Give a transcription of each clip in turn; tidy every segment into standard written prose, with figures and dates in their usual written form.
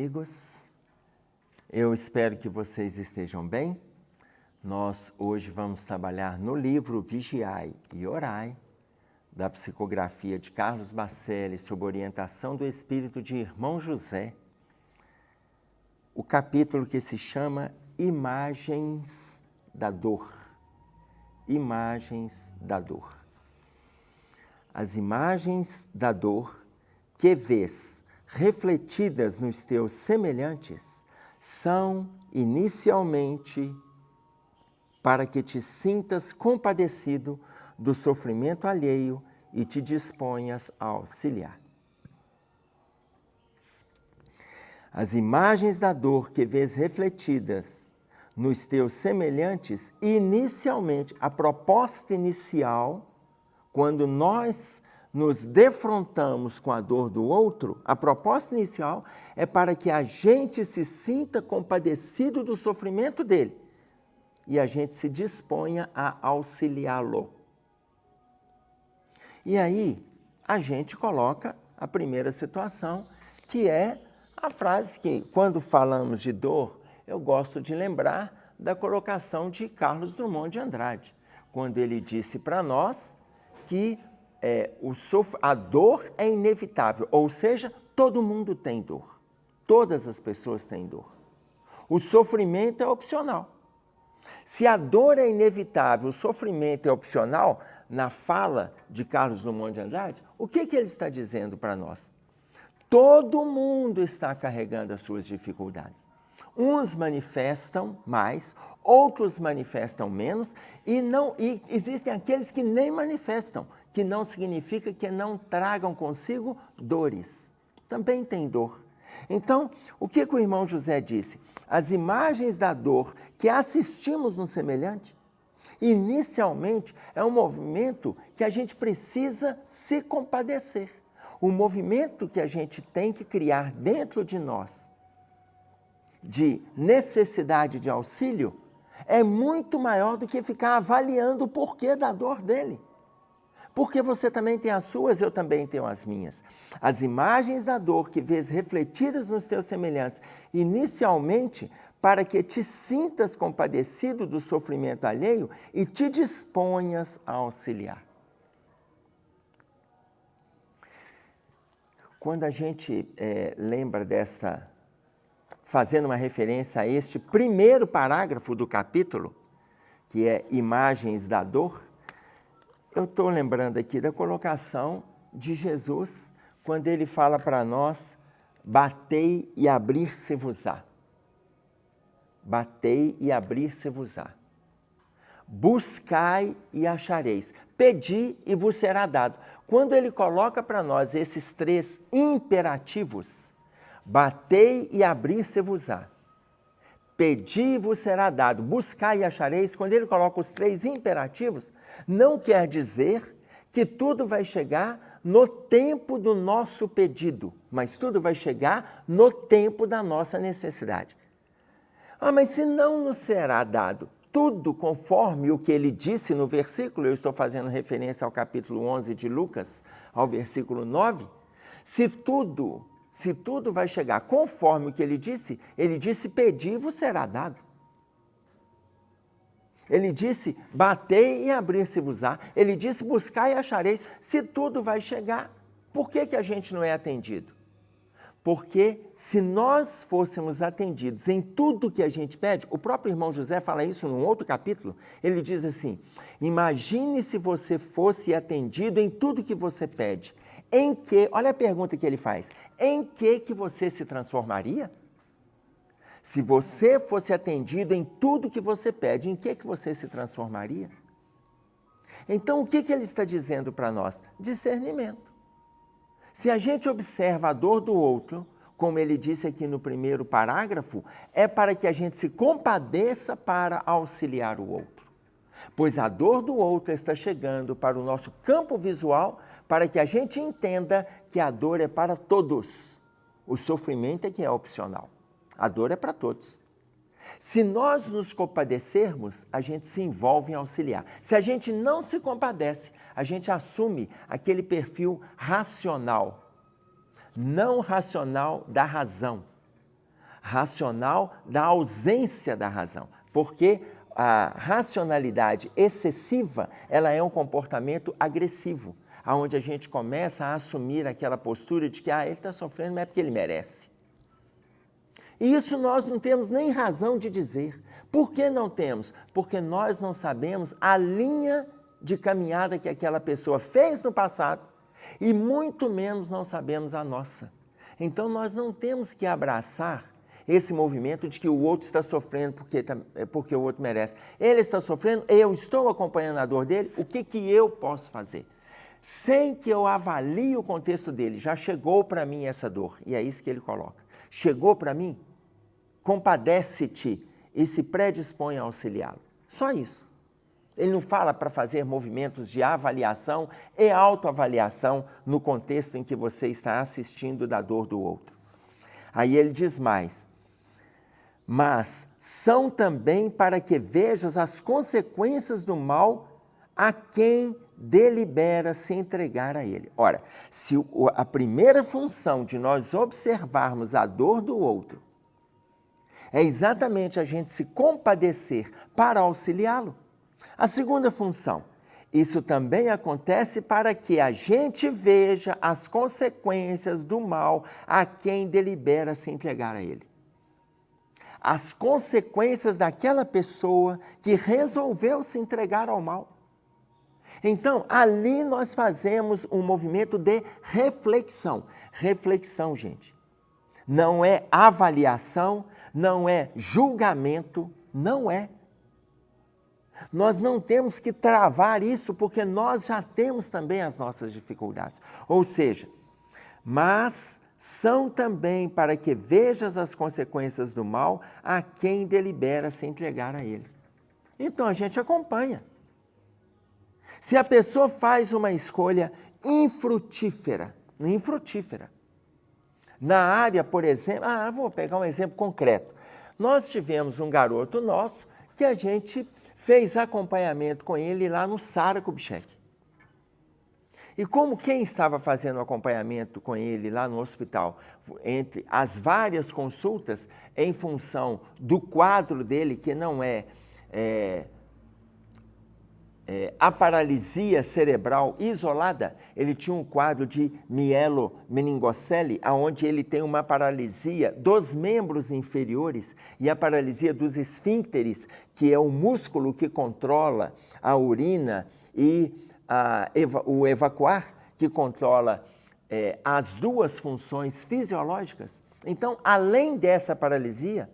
amigos, eu espero que vocês estejam bem. Nós hoje vamos trabalhar no livro Vigiai e Orai, da psicografia de Carlos Bacelli, sob orientação do espírito de Irmão José, o capítulo que se chama Imagens da Dor. Imagens da dor. As imagens da dor que vês refletidas nos teus semelhantes são inicialmente para que te sintas compadecido do sofrimento alheio e te disponhas a auxiliar. As imagens da dor que vês refletidas nos teus semelhantes, inicialmente, a proposta inicial, quando nós nos defrontamos com a dor do outro, a proposta inicial é para que a gente se sinta compadecido do sofrimento dele e a gente se disponha a auxiliá-lo. E aí, a gente coloca a primeira situação, que é a frase que, quando falamos de dor, eu gosto de lembrar da colocação de Carlos Drummond de Andrade, quando ele disse para nós que a dor é inevitável, ou seja, todo mundo tem dor, todas as pessoas têm dor. O sofrimento é opcional. Se a dor é inevitável, o sofrimento é opcional, na fala de Carlos Drummond de Andrade, o que ele está dizendo para nós? Todo mundo está carregando as suas dificuldades. Uns manifestam mais, outros manifestam menos, e existem aqueles que nem manifestam, que não significa que não tragam consigo dores. Também tem dor. Então, o que o irmão José disse? As imagens da dor que assistimos no semelhante, inicialmente é um movimento que a gente precisa se compadecer. O movimento que a gente tem que criar dentro de nós, de necessidade de auxílio, é muito maior do que ficar avaliando o porquê da dor dele. Porque você também tem as suas, eu também tenho as minhas. As imagens da dor que vês refletidas nos teus semelhantes, inicialmente, para que te sintas compadecido do sofrimento alheio e te disponhas a auxiliar. Quando a gente lembra fazendo uma referência a este primeiro parágrafo do capítulo, que é Imagens da Dor, eu estou lembrando aqui da colocação de Jesus, quando ele fala para nós, batei e abrir-se-vos-á. Batei e abrir-se-vos-á. Buscai e achareis. Pedi e vos será dado. Quando ele coloca para nós esses três imperativos, batei e abrir-se-vos-á. Pedi e vos será dado. Buscai e achareis. Quando ele coloca os três imperativos, não quer dizer que tudo vai chegar no tempo do nosso pedido, mas tudo vai chegar no tempo da nossa necessidade. Mas se não nos será dado tudo conforme o que ele disse no versículo, eu estou fazendo referência ao capítulo 11 de Lucas, ao versículo 9, se tudo vai chegar conforme o que ele disse pedi e vos será dado. Ele disse, batei e abrir-se-vos-á. Ele disse, buscai e achareis. Se tudo vai chegar, por que a gente não é atendido? Porque se nós fôssemos atendidos em tudo que a gente pede, o próprio irmão José fala isso num outro capítulo, ele diz assim, imagine se você fosse atendido em tudo que você pede. Em que, olha a pergunta que ele faz, em que você se transformaria? Se você fosse atendido em tudo que você pede, em que você se transformaria? Então, o que ele está dizendo para nós? Discernimento. Se a gente observa a dor do outro, como ele disse aqui no primeiro parágrafo, é para que a gente se compadeça para auxiliar o outro. Pois a dor do outro está chegando para o nosso campo visual, para que a gente entenda que a dor é para todos. O sofrimento é que é opcional. A dor é para todos. Se nós nos compadecermos, a gente se envolve em auxiliar. Se a gente não se compadece, a gente assume aquele perfil racional, não racional da razão. racional da ausência da razão, porque a racionalidade excessiva, ela é um comportamento agressivo, onde a gente começa a assumir aquela postura de que ele está sofrendo, mas é porque ele merece. E isso nós não temos nem razão de dizer. Por que não temos? Porque nós não sabemos a linha de caminhada que aquela pessoa fez no passado e muito menos não sabemos a nossa. Então nós não temos que abraçar esse movimento de que o outro está sofrendo porque o outro merece. Ele está sofrendo, eu estou acompanhando a dor dele, o que eu posso fazer? Sem que eu avalie o contexto dele, já chegou para mim essa dor, e é isso que ele coloca. Chegou para mim, compadece-te e se predispõe a auxiliá-lo. Só isso. Ele não fala para fazer movimentos de avaliação e autoavaliação no contexto em que você está assistindo da dor do outro. Aí ele diz mais, mas são também para que vejas as consequências do mal a quem delibera se entregar a ele. Ora, se a primeira função de nós observarmos a dor do outro é exatamente a gente se compadecer para auxiliá-lo, a segunda função, isso também acontece para que a gente veja as consequências do mal a quem delibera se entregar a ele. As consequências daquela pessoa que resolveu se entregar ao mal. Então, ali nós fazemos um movimento de reflexão. Reflexão, gente. Não é avaliação, não é julgamento, não é. Nós não temos que travar isso porque nós já temos também as nossas dificuldades. Ou seja, mas são também para que vejas as consequências do mal a quem delibera se entregar a ele. Então a gente acompanha. Se a pessoa faz uma escolha infrutífera, na área, por exemplo, vou pegar um exemplo concreto. Nós tivemos um garoto nosso que a gente fez acompanhamento com ele lá no Sara Kubitschek. E como quem estava fazendo acompanhamento com ele lá no hospital, entre as várias consultas, em função do quadro dele, que não é a paralisia cerebral isolada, ele tinha um quadro de mielomeningocele, onde ele tem uma paralisia dos membros inferiores e a paralisia dos esfíncteres, que é o músculo que controla a urina e o evacuar, que controla as duas funções fisiológicas. Então, além dessa paralisia,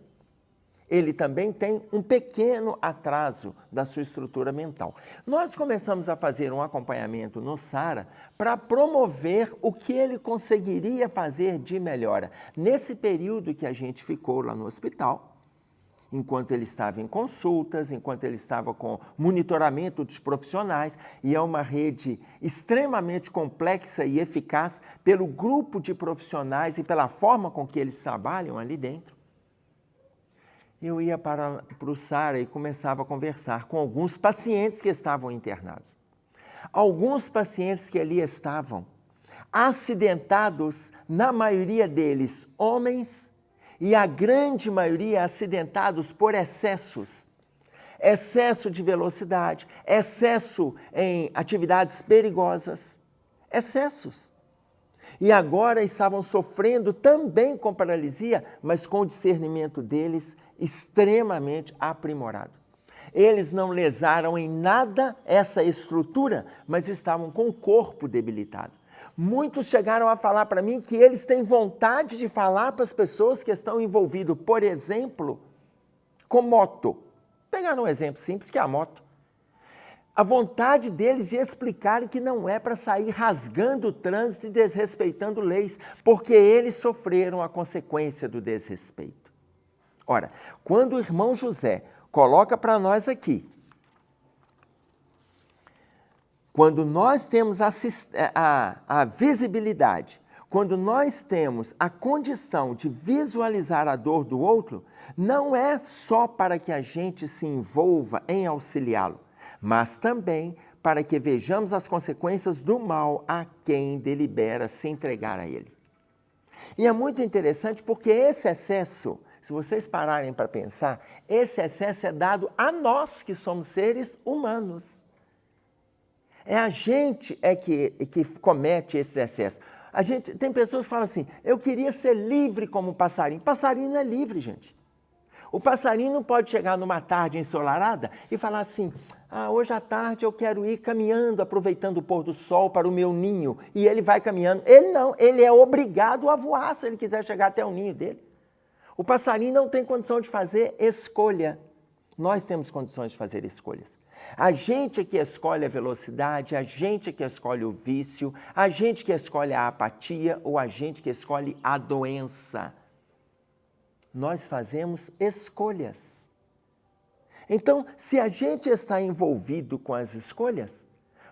ele também tem um pequeno atraso da sua estrutura mental. Nós começamos a fazer um acompanhamento no Sara para promover o que ele conseguiria fazer de melhora. Nesse período que a gente ficou lá no hospital, enquanto ele estava em consultas, enquanto ele estava com monitoramento dos profissionais, e é uma rede extremamente complexa e eficaz pelo grupo de profissionais e pela forma com que eles trabalham ali dentro. Eu ia para o Sara e começava a conversar com alguns pacientes que estavam internados. Alguns pacientes que ali estavam acidentados, na maioria deles homens, e a grande maioria acidentados por excessos. Excesso de velocidade, excesso em atividades perigosas, excessos. E agora estavam sofrendo também com paralisia, mas com o discernimento deles extremamente aprimorado. Eles não lesaram em nada essa estrutura, mas estavam com o corpo debilitado. Muitos chegaram a falar para mim que eles têm vontade de falar para as pessoas que estão envolvidas, por exemplo, com moto. Pegaram um exemplo simples, que é a moto. A vontade deles de explicarem que não é para sair rasgando o trânsito e desrespeitando leis, porque eles sofreram a consequência do desrespeito. Ora, quando o irmão José coloca para nós aqui, quando nós temos a visibilidade, quando nós temos a condição de visualizar a dor do outro, não é só para que a gente se envolva em auxiliá-lo, mas também para que vejamos as consequências do mal a quem delibera se entregar a ele. E é muito interessante porque esse excesso se vocês pararem para pensar, esse excesso é dado a nós que somos seres humanos. É a gente que comete esses excessos. Tem pessoas que falam assim, eu queria ser livre como um passarinho. Passarinho não é livre, gente. O passarinho não pode chegar numa tarde ensolarada e falar assim, hoje à tarde eu quero ir caminhando, aproveitando o pôr do sol para o meu ninho. E ele vai caminhando. Ele não, ele é obrigado a voar se ele quiser chegar até o ninho dele. O passarinho não tem condição de fazer escolha. Nós temos condições de fazer escolhas. A gente é que escolhe a velocidade, a gente é que escolhe o vício, a gente que escolhe a apatia ou a gente que escolhe a doença. Nós fazemos escolhas. Então, se a gente está envolvido com as escolhas,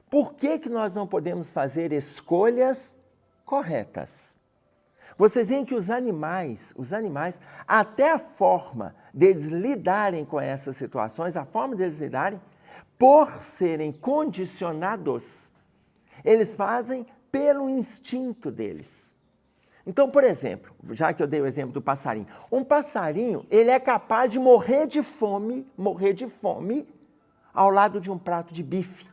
por que nós não podemos fazer escolhas corretas? Vocês veem que os animais, até a forma deles lidarem com essas situações, a forma deles lidarem, por serem condicionados, eles fazem pelo instinto deles. Então, por exemplo, já que eu dei o exemplo do passarinho, um passarinho, ele é capaz de morrer de fome ao lado de um prato de bife.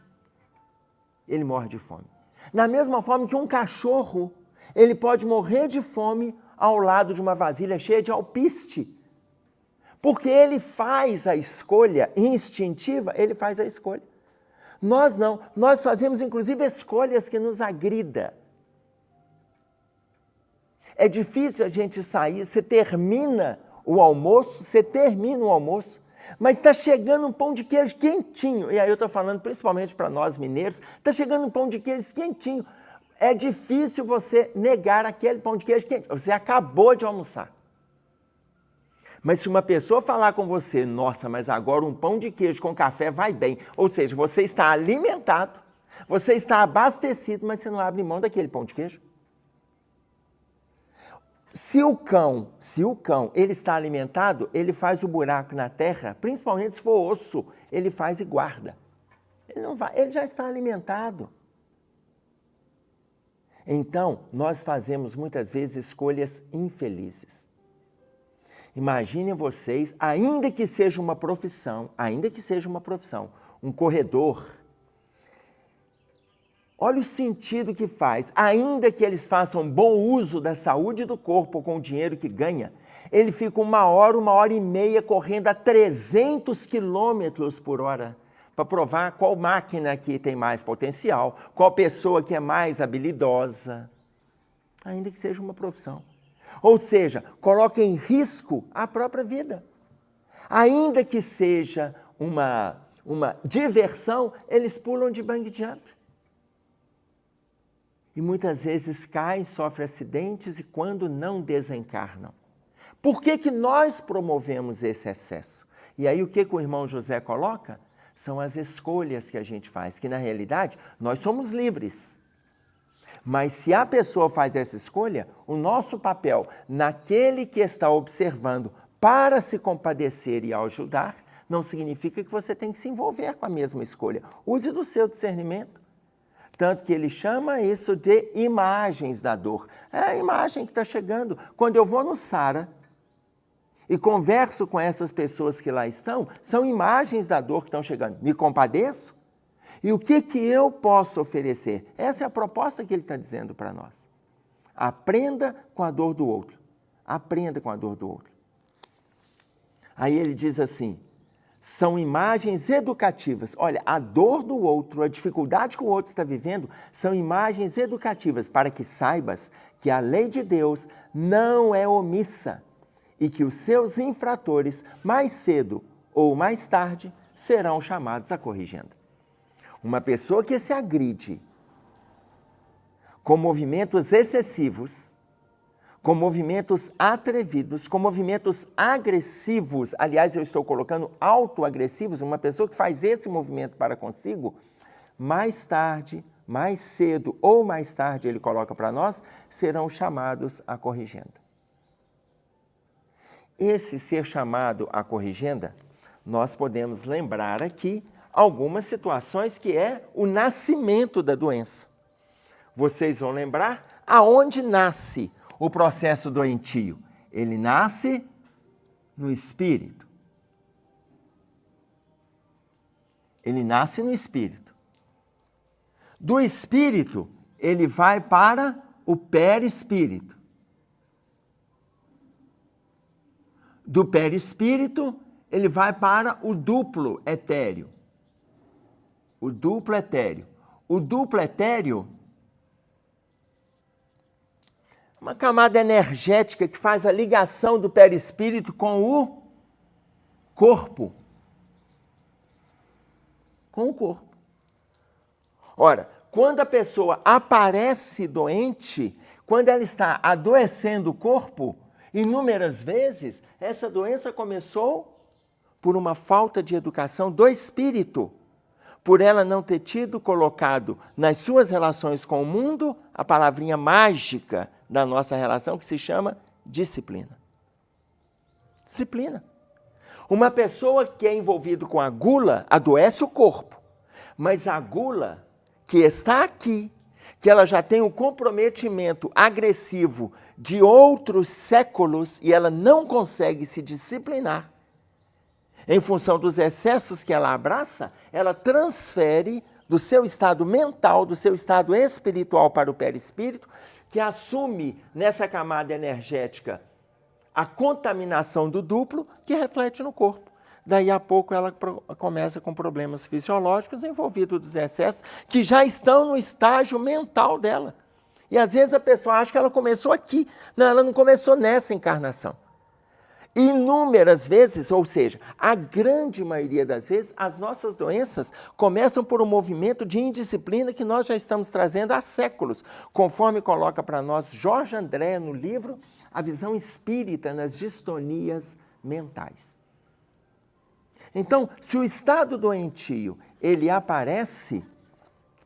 Ele morre de fome. Da mesma forma que um cachorro, ele pode morrer de fome ao lado de uma vasilha cheia de alpiste. Porque ele faz a escolha instintiva, ele faz a escolha. Nós não, nós fazemos inclusive escolhas que nos agridam. É difícil a gente sair, você termina o almoço, mas está chegando um pão de queijo quentinho. E aí eu estou falando principalmente para nós mineiros, está chegando um pão de queijo quentinho. É difícil você negar aquele pão de queijo quente. Você acabou de almoçar. Mas se uma pessoa falar com você, nossa, mas agora um pão de queijo com café vai bem. Ou seja, você está alimentado, você está abastecido, mas você não abre mão daquele pão de queijo. Se o cão ele está alimentado, ele faz o buraco na terra, principalmente se for osso, ele faz e guarda. Ele já está alimentado. Então, nós fazemos muitas vezes escolhas infelizes. Imaginem vocês, ainda que seja uma profissão, um corredor, olha o sentido que faz. Ainda que eles façam bom uso da saúde do corpo com o dinheiro que ganha, ele fica 1h, 1h30 correndo a 300 km por hora para provar qual máquina que tem mais potencial, qual pessoa que é mais habilidosa, ainda que seja uma profissão. Ou seja, coloca em risco a própria vida. Ainda que seja uma diversão, eles pulam de bungee jump. E muitas vezes caem, sofrem acidentes e quando não desencarnam. Por que nós promovemos esse excesso? E aí o que o irmão José coloca? São as escolhas que a gente faz, que na realidade nós somos livres. Mas se a pessoa faz essa escolha, o nosso papel naquele que está observando para se compadecer e ajudar, não significa que você tem que se envolver com a mesma escolha. Use do seu discernimento. Tanto que ele chama isso de imagens da dor. É a imagem que está chegando. Quando eu vou no Sara e converso com essas pessoas que lá estão, são imagens da dor que estão chegando. Me compadeço? E o que eu posso oferecer? Essa é a proposta que ele está dizendo para nós. Aprenda com a dor do outro. Aprenda com a dor do outro. Aí ele diz assim, são imagens educativas. Olha, a dor do outro, a dificuldade que o outro está vivendo, são imagens educativas para que saibas que a lei de Deus não é omissa e que os seus infratores, mais cedo ou mais tarde, serão chamados à corrigenda. Uma pessoa que se agride com movimentos excessivos, com movimentos atrevidos, com movimentos agressivos, aliás, eu estou colocando autoagressivos, uma pessoa que faz esse movimento para consigo, mais tarde, mais cedo ou mais tarde, ele coloca para nós, serão chamados à corrigenda. Esse ser chamado à corrigenda, nós podemos lembrar aqui algumas situações que é o nascimento da doença. Vocês vão lembrar aonde nasce o processo doentio. Ele nasce no espírito. Ele nasce no espírito. Do espírito, ele vai para o perispírito. Do perispírito, ele vai para o duplo etéreo. O duplo etéreo. O duplo etéreo, uma camada energética que faz a ligação do perispírito com o corpo. Com o corpo. Ora, quando a pessoa aparece doente, quando ela está adoecendo o corpo, inúmeras vezes, essa doença começou por uma falta de educação do espírito, por ela não ter tido colocado nas suas relações com o mundo a palavrinha mágica da nossa relação, que se chama disciplina. Disciplina. Uma pessoa que é envolvida com a gula adoece o corpo, mas a gula que está aqui, que ela já tem um comprometimento agressivo de outros séculos e ela não consegue se disciplinar, em função dos excessos que ela abraça, ela transfere do seu estado mental, do seu estado espiritual para o perispírito, que assume nessa camada energética a contaminação do duplo, que reflete no corpo. Daí a pouco ela começa com problemas fisiológicos envolvidos dos excessos, que já estão no estágio mental dela. E às vezes a pessoa acha que ela começou aqui. Não, ela não começou nessa encarnação. Inúmeras vezes, ou seja, a grande maioria das vezes, as nossas doenças começam por um movimento de indisciplina que nós já estamos trazendo há séculos, conforme coloca para nós Jorge André no livro A Visão Espírita nas Distonias Mentais. Então, se o estado doentio, ele aparece,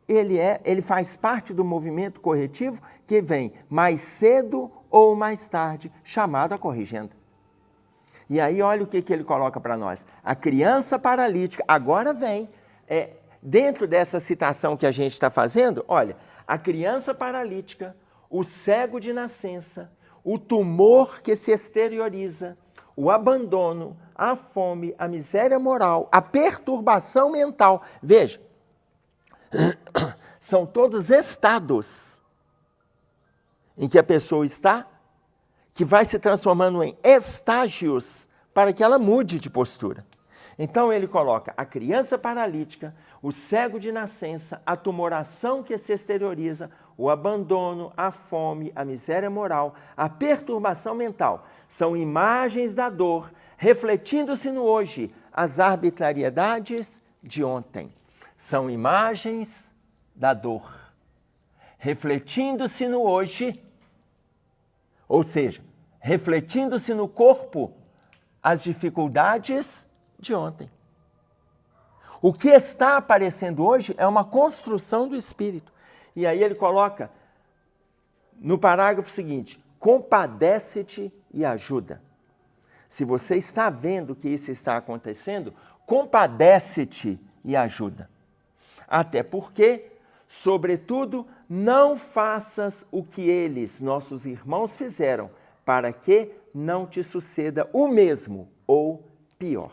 ele faz parte do movimento corretivo que vem mais cedo ou mais tarde, chamado a corrigenda. E aí, olha o que ele coloca para nós. A criança paralítica, agora vem, dentro dessa citação que a gente está fazendo, olha, a criança paralítica, o cego de nascença, o tumor que se exterioriza, o abandono, a fome, a miséria moral, a perturbação mental. Veja, são todos estados em que a pessoa está, que vai se transformando em estágios para que ela mude de postura. Então ele coloca a criança paralítica, o cego de nascença, a tumoração que se exterioriza, o abandono, a fome, a miséria moral, a perturbação mental. São imagens da dor, refletindo-se no hoje as arbitrariedades de ontem. São imagens da dor, refletindo-se no hoje, ou seja, refletindo-se no corpo as dificuldades de ontem. O que está aparecendo hoje é uma construção do espírito. E aí ele coloca no parágrafo seguinte: compadece-te e ajuda. Se você está vendo que isso está acontecendo, compadece-te e ajuda. Até porque, sobretudo, não faças o que eles, nossos irmãos, fizeram, para que não te suceda o mesmo ou pior.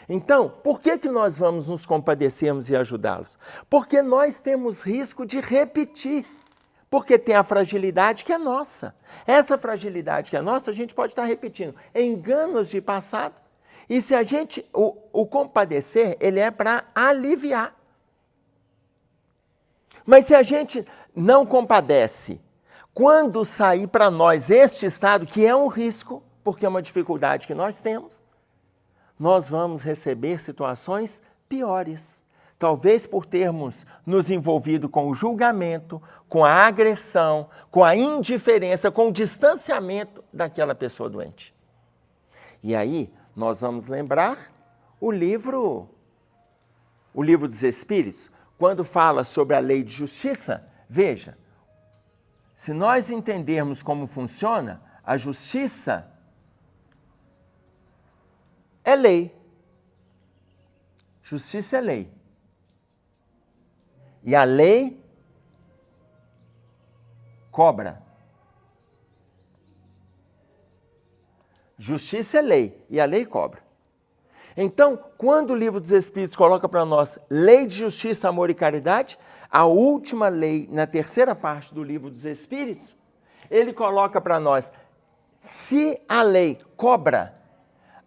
Então, por que nós vamos nos compadecermos e ajudá-los? Porque nós temos risco de repetir, porque tem a fragilidade que é nossa. Essa fragilidade que é nossa, a gente pode estar repetindo enganos de passado. E se a gente, o compadecer, ele é para aliviar. Mas se a gente não compadece, quando sair para nós este estado, que é um risco, porque é uma dificuldade que nós temos, nós vamos receber situações piores. Talvez por termos nos envolvido com o julgamento, com a agressão, com a indiferença, com o distanciamento daquela pessoa doente. E aí, nós vamos lembrar o livro dos Espíritos, quando fala sobre a lei de justiça. Veja, se nós entendermos como funciona, a justiça é lei. Justiça é lei. E a lei cobra. Justiça é lei, e a lei cobra. Então, quando o Livro dos Espíritos coloca para nós lei de justiça, amor e caridade, a última lei, na terceira parte do Livro dos Espíritos, ele coloca para nós, se a lei cobra,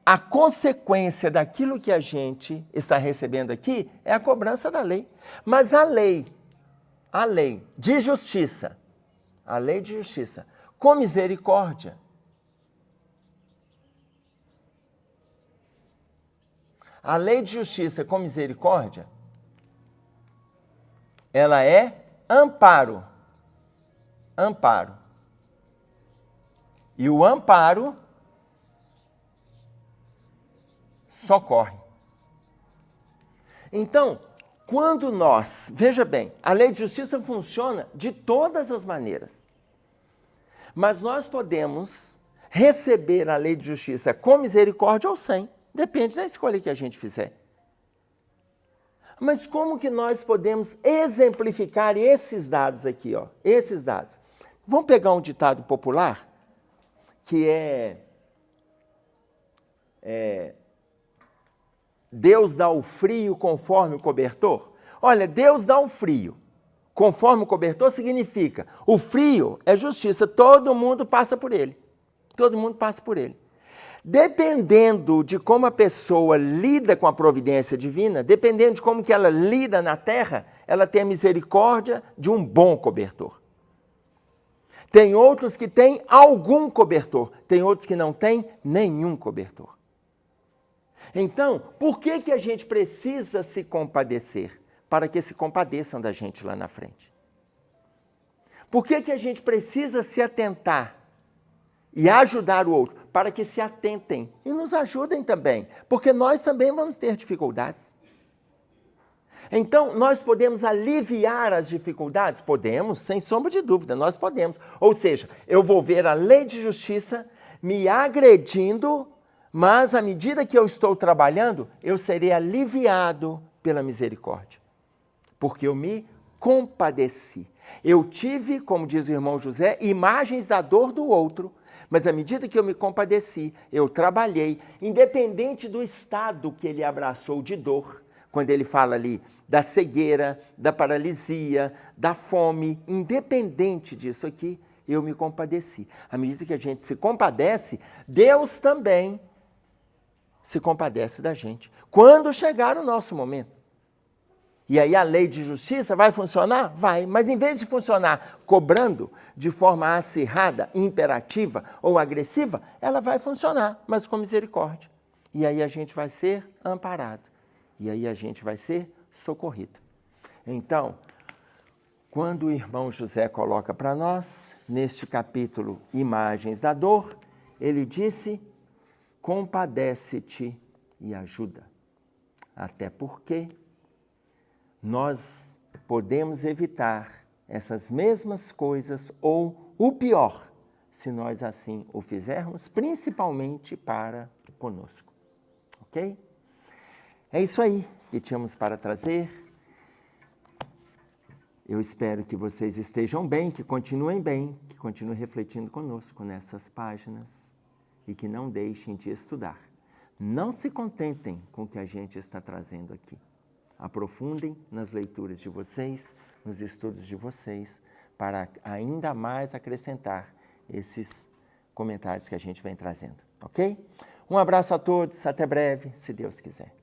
a consequência daquilo que a gente está recebendo aqui é a cobrança da lei. Mas a lei de justiça, com misericórdia, a lei de justiça com misericórdia, ela é amparo. Amparo. E o amparo socorre. Então, quando nós, veja bem, a lei de justiça funciona de todas as maneiras. Mas nós podemos receber a lei de justiça com misericórdia ou sem. Depende da escolha que a gente fizer. Mas como que nós podemos exemplificar esses dados aqui, ó? Esses dados. Vamos pegar um ditado popular, que é Deus dá o frio conforme o cobertor. Olha, Deus dá o frio conforme o cobertor significa, o frio é justiça, todo mundo passa por ele. Todo mundo passa por ele. Dependendo de como a pessoa lida com a providência divina, dependendo de como que ela lida na terra, ela tem a misericórdia de um bom cobertor. Tem outros que têm algum cobertor, tem outros que não têm nenhum cobertor. Então, por que que a gente precisa se compadecer? Para que se compadeçam da gente lá na frente. Por que que a gente precisa se atentar e ajudar o outro? Para que se atentem e nos ajudem também, porque nós também vamos ter dificuldades. Então, nós podemos aliviar as dificuldades? Podemos, sem sombra de dúvida, nós podemos. Ou seja, eu vou ver a lei de justiça me agredindo, mas à medida que eu estou trabalhando, eu serei aliviado pela misericórdia. Porque eu me compadeci. Eu tive, como diz o irmão José, imagens da dor do outro, mas à medida que eu me compadeci, eu trabalhei, independente do estado que ele abraçou de dor, quando ele fala ali da cegueira, da paralisia, da fome, independente disso aqui, eu me compadeci. À medida que a gente se compadece, Deus também se compadece da gente. Quando chegar o nosso momento. E aí a lei de justiça vai funcionar? Vai, mas em vez de funcionar cobrando de forma acirrada, imperativa ou agressiva, ela vai funcionar, mas com misericórdia. E aí a gente vai ser amparado. E aí a gente vai ser socorrido. Então, quando o irmão José coloca para nós, neste capítulo Imagens da Dor, ele disse, compadece-te e ajuda. Até porque nós podemos evitar essas mesmas coisas ou o pior, se nós assim o fizermos, principalmente para conosco. Ok? É isso aí que tínhamos para trazer. Eu espero que vocês estejam bem, que continuem refletindo conosco nessas páginas e que não deixem de estudar. Não se contentem com o que a gente está trazendo aqui. Aprofundem nas leituras de vocês, nos estudos de vocês, para ainda mais acrescentar esses comentários que a gente vem trazendo, ok? Um abraço a todos, até breve, se Deus quiser.